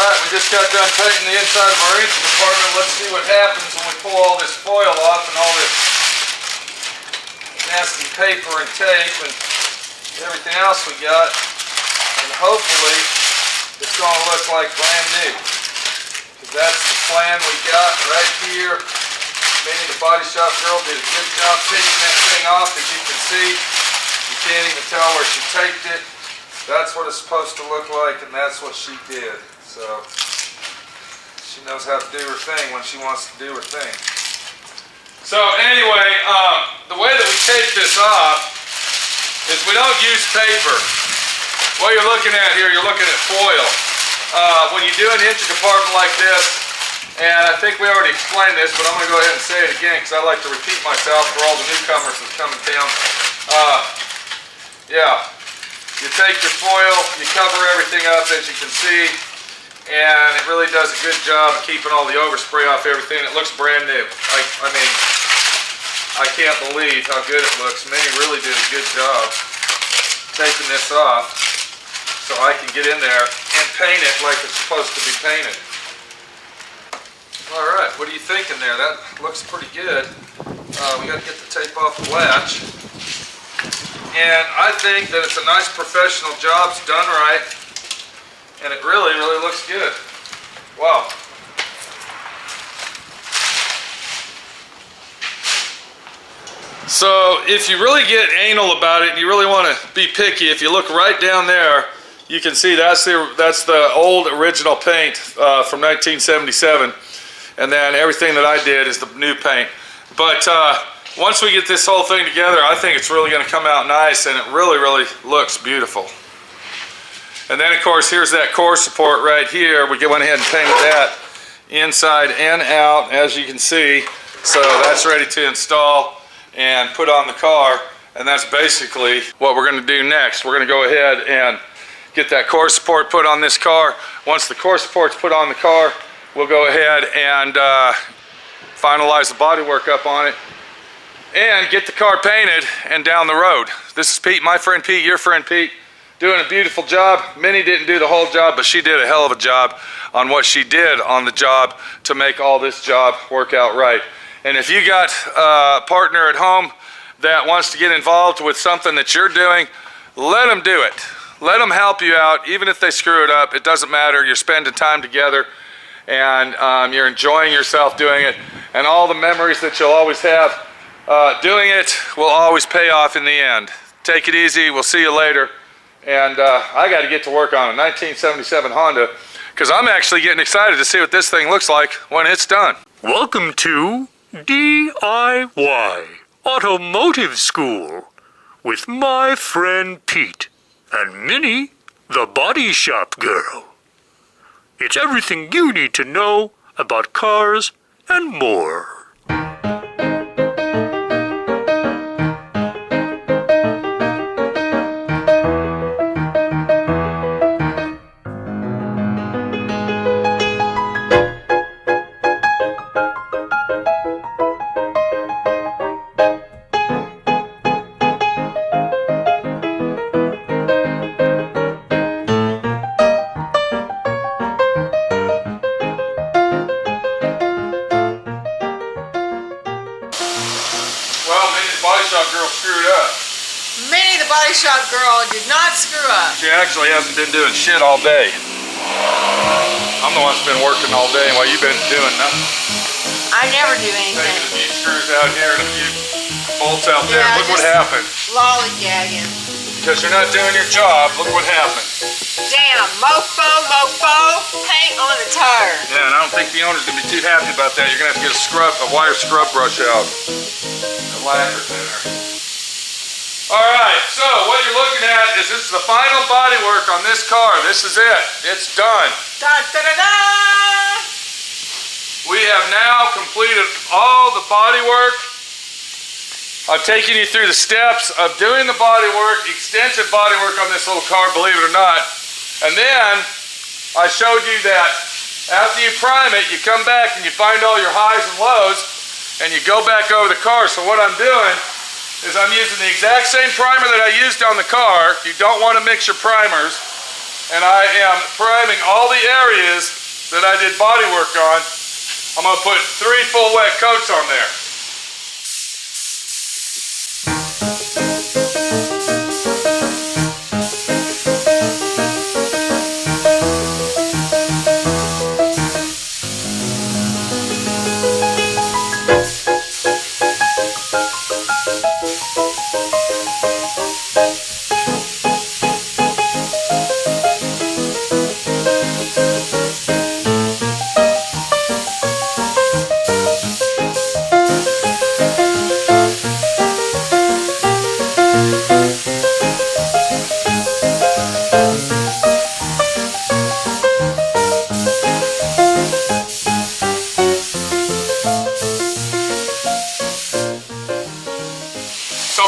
Alright, we just got done painting the inside of our engine compartment. Let's see what happens when we pull all this foil off and all this nasty paper and tape and everything else we got. And hopefully it's going to look like brand new. Because that's the plan we got right here. Minnie, the body shop girl, did a good job taking that thing off. As you can see, you can't even tell where she taped it. That's what it's supposed to look like, and that's what she did. So she knows how to do her thing when she wants to do her thing. So anyway, the way that we tape this off is we don't use paper. What you're looking at here, you're looking at foil. When you do an engine compartment like this, and I think we already explained this, but I'm going to go ahead and say it again because I like to repeat myself for all the newcomers that's coming down. Yeah, you take your foil, you cover everything up as you can see, and it really does a good job of keeping all the overspray off everything. It looks brand new. I mean, I can't believe how good it looks. Minnie really did a good job taking this off so I can get in there and paint it like it's supposed to be painted. Alright, what are you thinking there? That looks pretty good. We got to get the tape off the latch. And I think that it's a nice professional job. It's done right. And it really, really looks good. Wow. So if you really get anal about it and you really want to be picky, if you look right down there, you can see that's the old original paint from 1977. And then everything that I did is the new paint. But once we get this whole thing together, I think it's really going to come out nice, and it really, really looks beautiful. And then, of course, here's that core support right here. We went ahead and painted that inside and out, as you can see. So that's ready to install and put on the car. And that's basically what we're going to do next. We're going to go ahead and get that core support put on this car. Once the core support's put on the car, we'll go ahead and finalize the bodywork up on it and get the car painted and down the road. This is Pete, my friend Pete, your friend Pete, doing a beautiful job. Minnie didn't do the whole job, but she did a hell of a job on what she did on the job to make all this job work out right. And if you got a partner at home that wants to get involved with something that you're doing, let them do it. Let them help you out, even if they screw it up. It doesn't matter. You're spending time together, and you're enjoying yourself doing it. And all the memories that you'll always have doing it will always pay off in the end. Take it easy. We'll see you later. And I got to get to work on a 1977 Honda because I'm actually getting excited to see what this thing looks like when it's done. Welcome to D.I.Y. Automotive School with my friend Pete and Minnie, the body shop girl. It's everything you need to know about cars and more. Girl screwed up. Minnie, the body shop girl, did not screw up. She actually hasn't been doing shit all day. I'm the one that's been working all day while you've been doing nothing. I never do anything. Taking a few screws out here and a few bolts out there. Yeah, look what happened. Lollygagging. Because you're not doing your job, look what happened. Damn, mofo, paint on the tire. Yeah, and I don't think the owner's going to be too happy about that. You're going to have to get a wire scrub brush out. The lacquer's in there. Alright, so what you're looking at is this is the final body work on this car. This is it. It's done. Da, da, da, da. We have now completed all the body work. I've taken you through the steps of doing the body work, extensive body work on this little car, believe it or not. And then I showed you that after you prime it, you come back and you find all your highs and lows and you go back over the car. So what I'm doing is I'm using the exact same primer that I used on the car. You don't want to mix your primers. and I am priming all the areas that I did body work on. I'm going to put 3 full wet coats on there.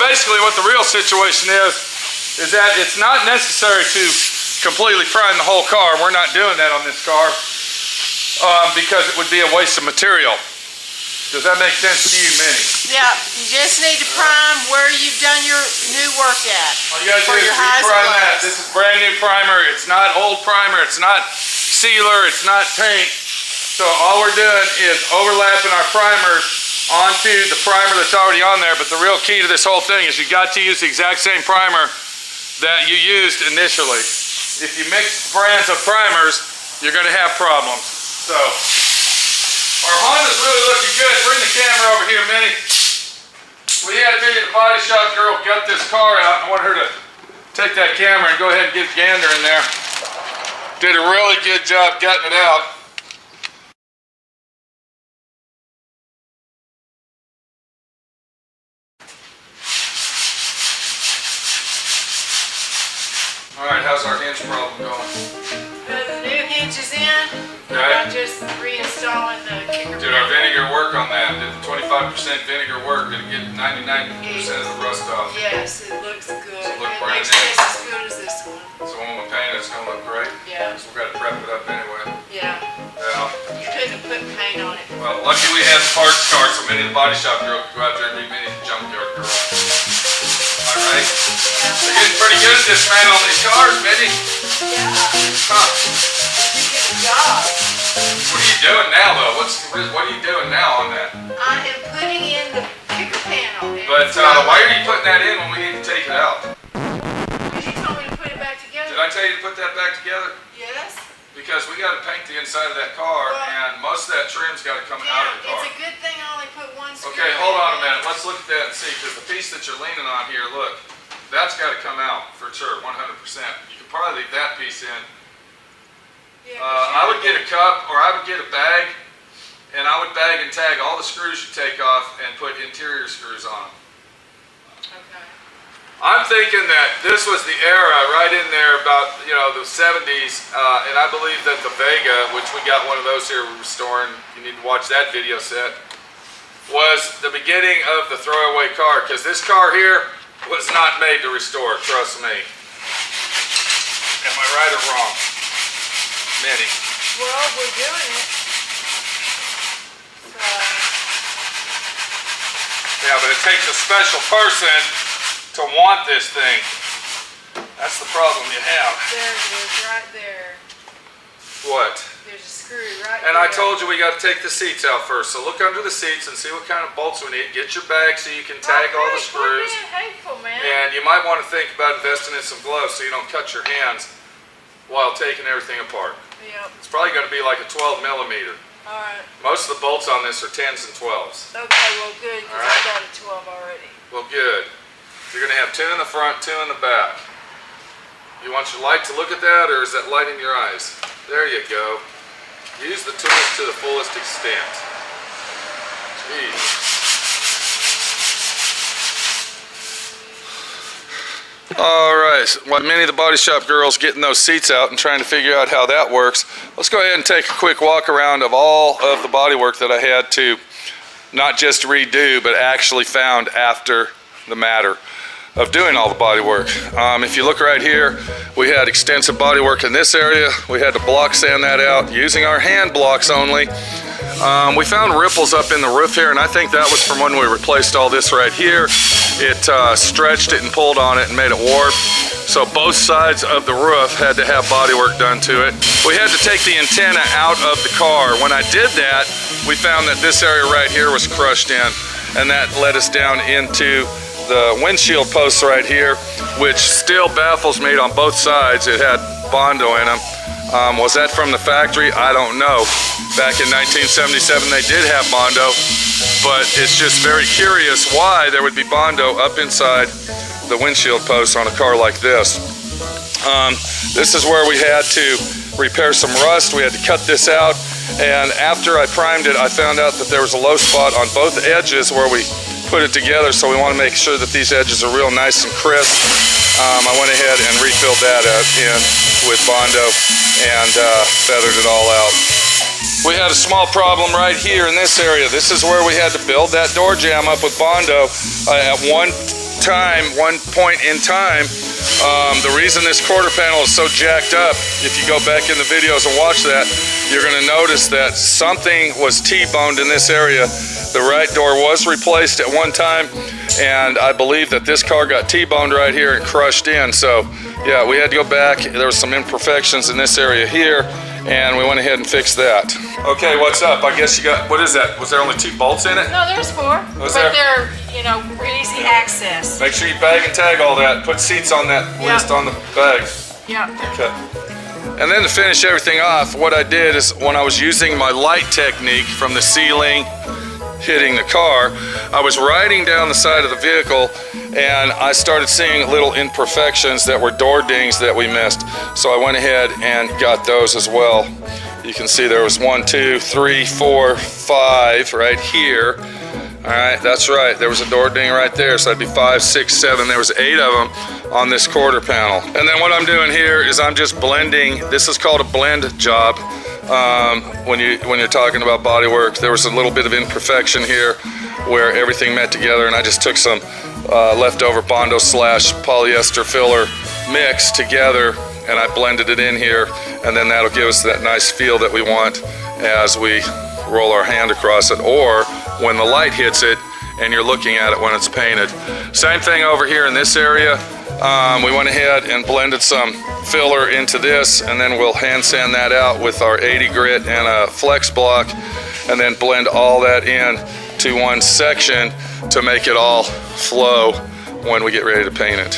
Basically what the real situation is that it's not necessary to completely prime the whole car. We're not doing that on this car because it would be a waste of material. Does that make sense to you, Minnie? Yeah, you just need to prime where you've done your new work at. All you gotta do is re-prime that. This is brand new primer. It's not old primer. It's not sealer. It's not paint. So all we're doing is overlapping our primers onto the primer that's already on there, but the real key to this whole thing is you got to use the exact same primer that you used initially. If you mix brands of primers, you're going to have problems. So, our Honda's really looking good. Bring the camera over here, Minnie. We had to get the body shop girl gut this car out. I want her to take that camera and go ahead and get a gander in there. Did a really good job gutting it out. Alright, how's our hinge problem going? The new hinge is in. Okay. I'm just reinstalling the kicker. Did our vinegar work on that? Did the 25% vinegar work? Did it get 99% of the rust off? Yes, it looks good. Does it look It brand looks new? just as good as this one. So when we paint it, it's going to look great? Yeah. So we've got to prep it up anyway. Yeah. Yeah. You couldn't have put paint on it. Well, lucky we had the parts car, so Minnie the body shop girl could go out there and be Minnie the junkyard girl. Am I right? You're getting pretty good at this, man, on these cars, Minnie. Yeah. Huh. You did a job. What are you doing now, though? What are you doing now on that? I am putting in the kicker pan on it. But why are you putting that in when we need to take it out? Because you told me to put it back together. Did I tell you to put that back together? Yes. Because we got to paint the inside of that car, and most of that trim's got to come out of the car. It's a good thing I only put one screw. Okay, hold on a minute. Let's look at that and see, because the piece that you're leaning on here, look, that's got to come out for sure, 100%. You could probably leave that piece in. Yeah, I would get a cup, or I would get a bag, and I would bag and tag all the screws you take off and put interior screws on them. Okay. I'm thinking that this was the era right in there about, you know, the 70s, and I believe that the Vega, which we got one of those here restoring, you need to watch that video set, was the beginning of the throwaway car, because this car here was not made to restore, trust me. Am I right or wrong? Minnie. Well, we're doing it. So, Yeah, but it takes a special person to want this thing. That's the problem you have. there it is, right there. What? There's a screw right And there. I told you we got to take the seats out first. So look under the seats and see what kind of bolts we need. Get your bag so you can tag all the screws. Quit being hateful, man. And you might want to think about investing in some gloves so you don't cut your hands while taking everything apart. Yep. It's probably going to be like a 12 millimeter. All right. Most of the bolts on this are 10s and 12s. Okay, well, good, because All right. I got a 12 already. Well, good. You're going to have 2 in the front, 2 in the back. You want your light to look at that, or is that light in your eyes? There you go. Use the tools to the fullest extent. Jeez. All right, while many of the body shop girls getting those seats out and trying to figure out how that works, let's go ahead and take a quick walk around of all of the body work that I had to not just redo, but actually found after the matter of doing all the body work. If you look right here, we had extensive body work in this area. We had to block sand that out using our hand blocks only. We found ripples up in the roof here, and I think that was from when we replaced all this right here. It stretched it and pulled on it and made it warp. So both sides of the roof had to have bodywork done to it. We had to take the antenna out of the car. When I did that, we found that this area right here was crushed in, and that led us down into the windshield posts right here, which still baffles me on both sides. It had Bondo in them. Was that from the factory? I don't know. Back in 1977 they did have Bondo, but it's just very curious why there would be Bondo up inside the windshield posts on a car like this. This is where we had to repair some rust. We had to cut this out, and after I primed it, I found out that there was a low spot on both edges where we put it together, so we want to make sure that these edges are real nice and crisp. I went ahead and refilled that in with Bondo and feathered it all out. We had a small problem right here in this area. This is where we had to build that door jamb up with Bondo at one point in time. The reason this quarter panel is so jacked up, if you go back in the videos and watch that, you're going to notice that something was T-boned in this area. The right door was replaced at one time, and I believe that this car got T-boned right here and crushed in. So yeah, we had to go back. There were some imperfections in this area here, and we went ahead and fixed that. Okay, what's up? I guess you got, what is that? Was there only 2 bolts in it? No, there's 4. Was but there? they're, you know, easy access. Make sure you bag and tag all that. Put seats on that list on the bag. Yeah. Okay. And then to finish everything off, what I did is when I was using my light technique from the ceiling hitting the car, I was riding down the side of the vehicle and I started seeing little imperfections that were door dings that we missed. So I went ahead and got those as well. You can see there was 1, 2, 3, 4, 5 right here. All right, that's right. There was a door ding right there. So that'd be 5, 6, 7. There was 8 of them on this quarter panel. And then what I'm doing here is I'm just blending. This is called a blend job. When you're talking about body work, there was a little bit of imperfection here where everything met together, and I just took some leftover Bondo / polyester filler mix together, and I blended it in here, and then that'll give us that nice feel that we want as we roll our hand across it, or when the light hits it and you're looking at it when it's painted. Same thing over here in this area. We went ahead and blended some filler into this, and then we'll hand sand that out with our 80 grit and a flex block, and then blend all that in to one section to make it all flow when we get ready to paint it.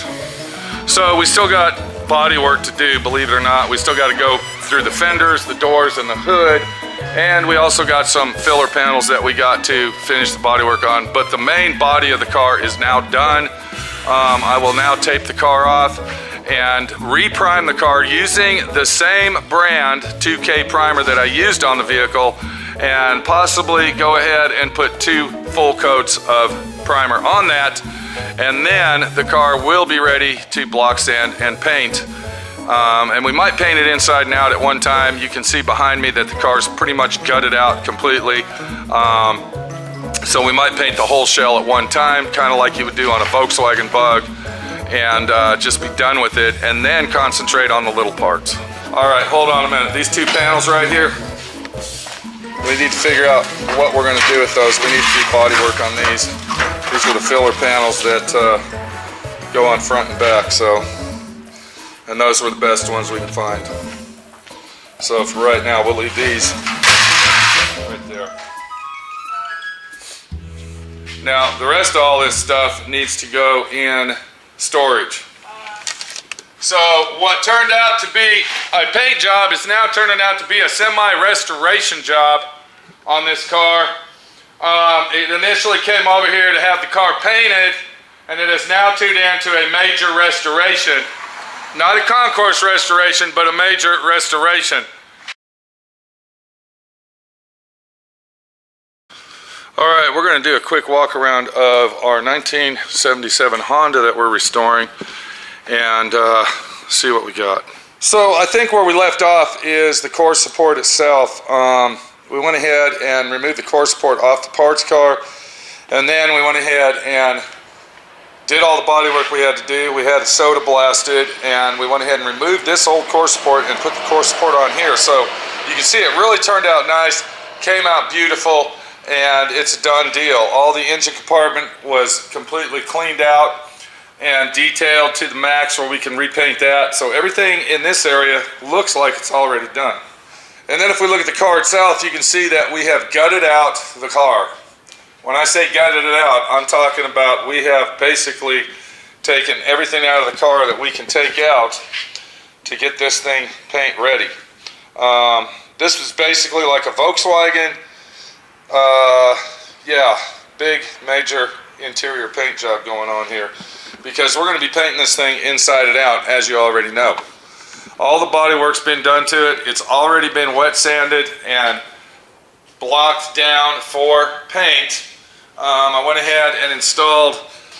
So we still got body work to do, believe it or not. We still got to go through the fenders, the doors, and the hood, and we also got some filler panels that we got to finish the body work on. But the main body of the car is now done. I will now tape the car off and reprime the car using the same brand 2K primer that I used on the vehicle, and possibly go ahead and put 2 full coats of primer on that, and then the car will be ready to block sand and paint. And we might paint it inside and out at one time. You can see behind me that the car's pretty much gutted out completely. So we might paint the whole shell at one time, kind of like you would do on a Volkswagen Bug, and just be done with it, and then concentrate on the little parts. All right, hold on a minute. These 2 panels right here, we need to figure out what we're going to do with those. We need to do body work on these. These are the filler panels that go on front and back, and those were the best ones we could find. So for right now, we'll leave these right there. Now, the rest of all this stuff needs to go in storage. So what turned out to be a paint job is now turning out to be a semi-restoration job on this car. It initially came over here to have the car painted, and it is now tuned into a major restoration. Not a concourse restoration, but a major restoration. All right, we're going to do a quick walk around of our 1977 Honda that we're restoring, and see what we got. So I think where we left off is the core support itself. We went ahead and removed the core support off the parts car, and then we went ahead and did all the body work we had to do. We had it soda blasted, and we went ahead and removed this old core support and put the core support on here. So you can see it really turned out nice, came out beautiful, and it's a done deal. All the engine compartment was completely cleaned out, and detailed to the max where we can repaint that. So everything in this area looks like it's already done. And then if we look at the car itself, you can see that we have gutted out the car. When I say gutted it out, I'm talking about we have basically taken everything out of the car that we can take out to get this thing paint ready. This was basically like a Volkswagen, yeah, big major interior paint job going on here, because we're going to be painting this thing inside and out, as you already know. All the body work's been done to it. It's already been wet sanded and blocked down for paint. I went ahead and installed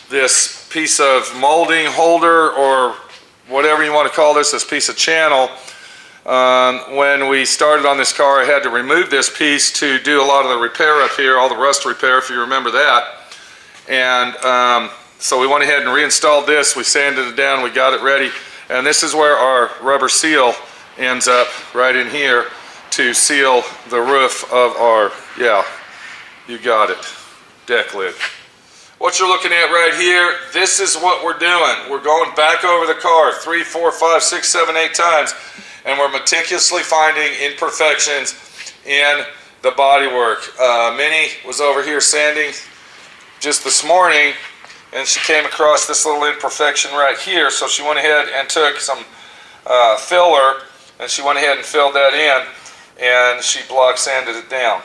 this piece of molding holder, or whatever you want to call this piece of channel. When we started on this car, I had to remove this piece to do a lot of the repair up here, all the rust repair, if you remember that. And so we went ahead and reinstalled this. We sanded it down, we got it ready. And this is where our rubber seal ends up, right in here, to seal the roof of our, yeah, you got it, deck lid. What you're looking at right here, this is what we're doing. We're going back over the car 3, 4, 5, 6, 7, 8 times, and we're meticulously finding imperfections in the bodywork. Minnie was over here sanding just this morning, and she came across this little imperfection right here, so she went ahead and took some filler, and she went ahead and filled that in, and she block sanded it down.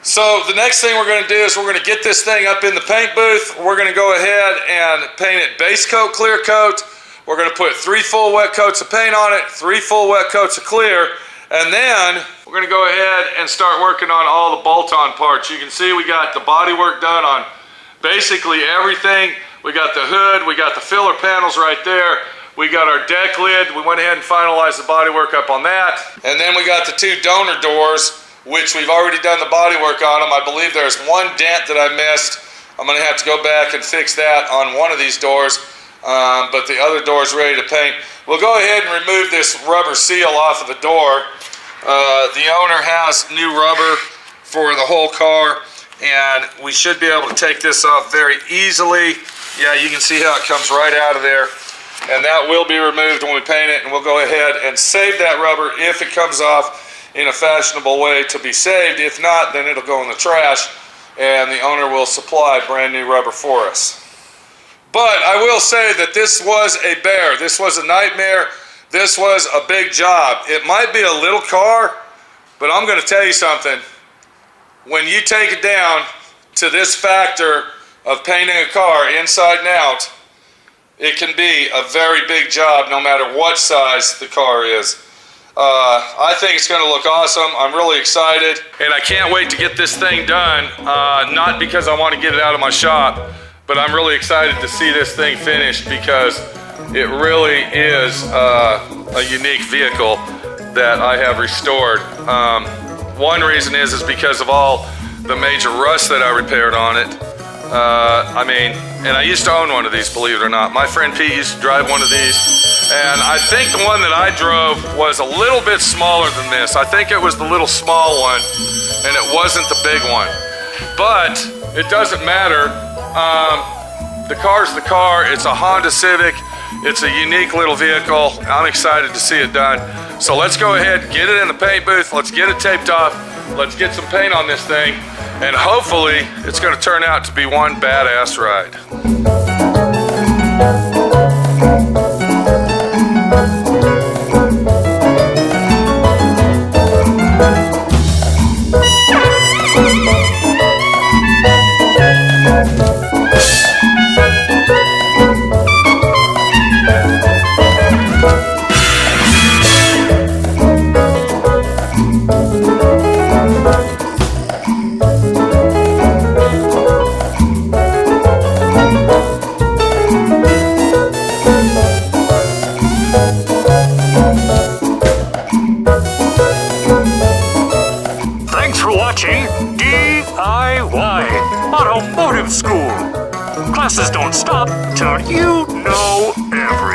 So the next thing we're going to do is we're going to get this thing up in the paint booth. We're going to go ahead and paint it base coat, clear coat. We're going to put 3 full wet coats of paint on it, 3 full wet coats of clear, and then we're going to go ahead and start working on all the bolt-on parts. You can see we got the body work done on basically everything. We got the hood, we got the filler panels right there, we got our deck lid. We went ahead and finalized the body work up on that. And then we got the 2 donor doors, which we've already done the body work on them. I believe there's one dent that I missed. I'm going to have to go back and fix that on one of these doors, but the other door's ready to paint. We'll go ahead and remove this rubber seal off of the door. The owner has new rubber for the whole car, and we should be able to take this off very easily. Yeah, you can see how it comes right out of there, and that will be removed when we paint it, and we'll go ahead and save that rubber if it comes off in a fashionable way to be saved. If not, then it'll go in the trash, and the owner will supply brand new rubber for us. But I will say that this was a bear. This was a nightmare. This was a big job. It might be a little car, but I'm going to tell you something. When you take it down to this factor of painting a car inside and out, it can be a very big job no matter what size the car is. I think it's going to look awesome. I'm really excited, and I can't wait to get this thing done. Not because I want to get it out of my shop, but I'm really excited to see this thing finished, because it really is a unique vehicle that I have restored. One reason is because of all the major rust that I repaired on it. I mean, and I used to own one of these, believe it or not. My friend Pete used to drive one of these, and I think the one that I drove was a little bit smaller than this. I think it was the little small one, and it wasn't the big one. But it doesn't matter. The car's the car. It's a Honda Civic. It's a unique little vehicle. I'm excited to see it done. So let's go ahead, get it in the paint booth. Let's get it taped off. Let's get some paint on this thing. And hopefully it's going to turn out to be one badass ride. D.I.Y. Automotive School. Classes don't stop till you know everything.